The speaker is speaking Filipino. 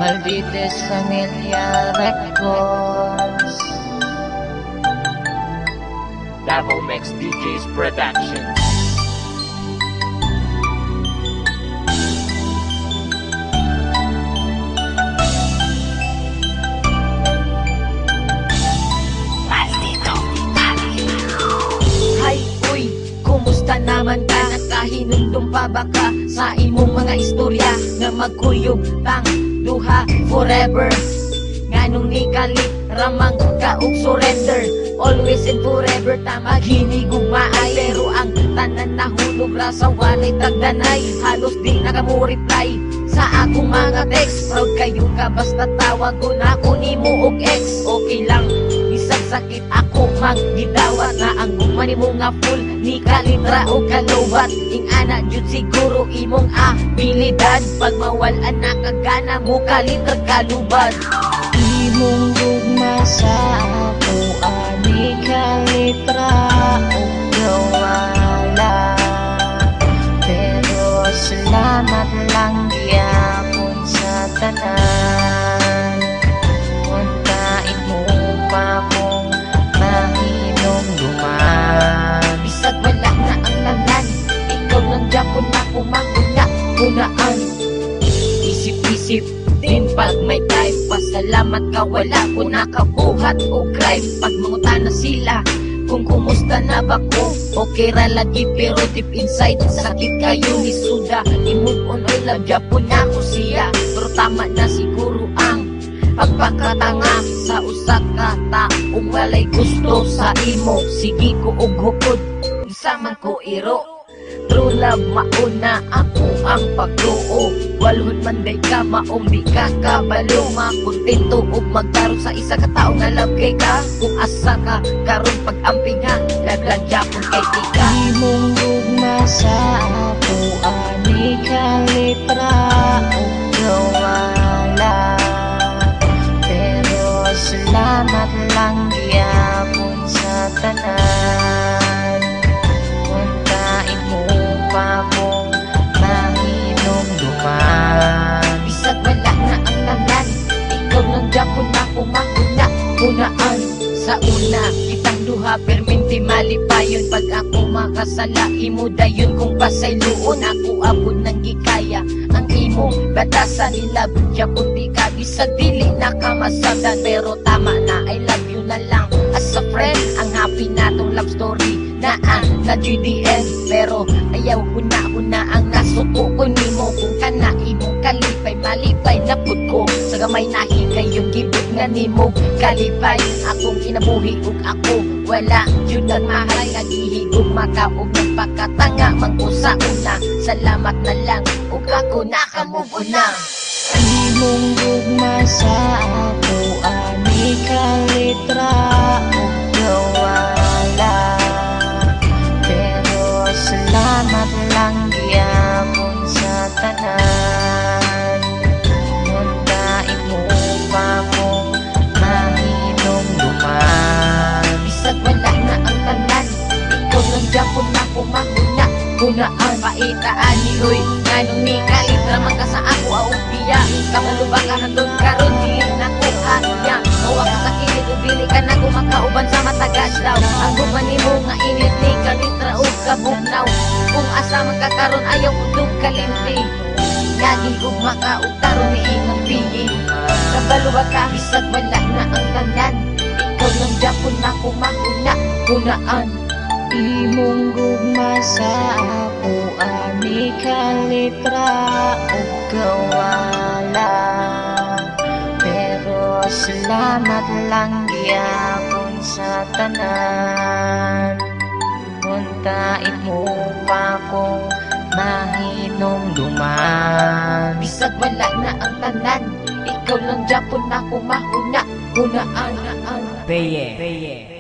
Maldites Familia Records. Davao Mix DJs Productions. Hay, uy, kumusta naman ka? Nakahinundong pa ba ka sa imong mga istorya nga magkuyog tang duha forever? Nganong ni kalit ramang ka og surrender? Always and forever tama ginigugmaay, pero ang tanan nahulog ra sa walay tagdanay. Halos di na ka mo reply sa akong mga text. Proud kayo ka basta tawag ko na ako nimo og ex. Okay lang, isang sakit ako magidawat na ang gugma nimo nga full ni kalitra o kalubat. Ing ana jud siguro imong abilidad, pag mawalan na kagana mo kalitra kalubat. Imong gugma sa ako ani kalitra o gawala, pero salamat lang gyapon sa tanan. Untain mo pa kong mahinumduman. Bisag wala na ang lanan, ikaw lang Japon na kumanguna-gunaan. Isip-isip din pag may time, pasalamat ka wala ko nakabuhat o crime. Pag mangutan na sila kung kumusta na ba ko, okay ra lagi pero deep inside sakit kayo ni Suda. I-move on or love Japon na ko siya, pero tama na siguro ang pagpakatanga sa usa ka taong walay gusto sa imo. Sige ko og hukod, isa man ko iro. True love mauna ako ang pagtuo, walhod man day ka maong di ka kabalo. Makontento og magtaro sa isa ka tao nga love kay ka. Kung asa ka karon pag-amping ha, nagladyapon kay tika. Imong gugma sa ako ani kalitra o gawala, pero salamat lang gyapon sa tanan. Untain mo pa kong mahinumduman. Bisag wala na ang lanan, ikaw lang Japon na kumanguna-gunaan. Sa una, kitang duha perminti malipayon. Pag ako makasala, imo dayon kung pasayloon. Ako abot ng gikaya ang imo batasan nila Japon di ka. Bisag dili na kamasadan, pero tama na I love you na lang as a friend. Ang happy natong love story na GDN, pero ayaw huna-huna ang nasuko ko nimo. Kung kana imong kalipay, malipay na pud ko. Sa gamay nahi kayong gibot nga nimo kalipay. Akong kinabuhi ug ako wala jud nagmahal, nagihigog makaog nagpakatanga man ko sa una. Salamat na lang ug ako nakamove on na. Imong gugma sa ako ani kalitra o gawala, pero salamat lang gyapon sa tanan. Untain mo pa kong mahinumduman. Bisag wala na ang tanan, ikaw lang Japon na kumanguna-gunaan. Paitaan ni Uy, nganong ni kalitra man ka sa ako aong biya. Kamulo ba ka nandun karon dili na ko kanya. Mawa ka sa kilit ug dili ka na kumakauban sa matagas daw. Ang gugma nimo nga init ni kalitra ug kabugnaw. Kung asa man ka karon ayaw udog kalimti. Lagi gugma ka ug karon ni imong piyi. Kabalo ba ka? Bisag wala na ang tanan, ikaw lang Japon na kumanguna-gunaan. Imong gugma sa ako ani kalitra o gawala, pero salamat lang gyapon sa tanan. Untain mo pa kong mahinumduman. Bisag wala na ang tanan, ikaw lang Japon na kumanguna-gunaan. Peye.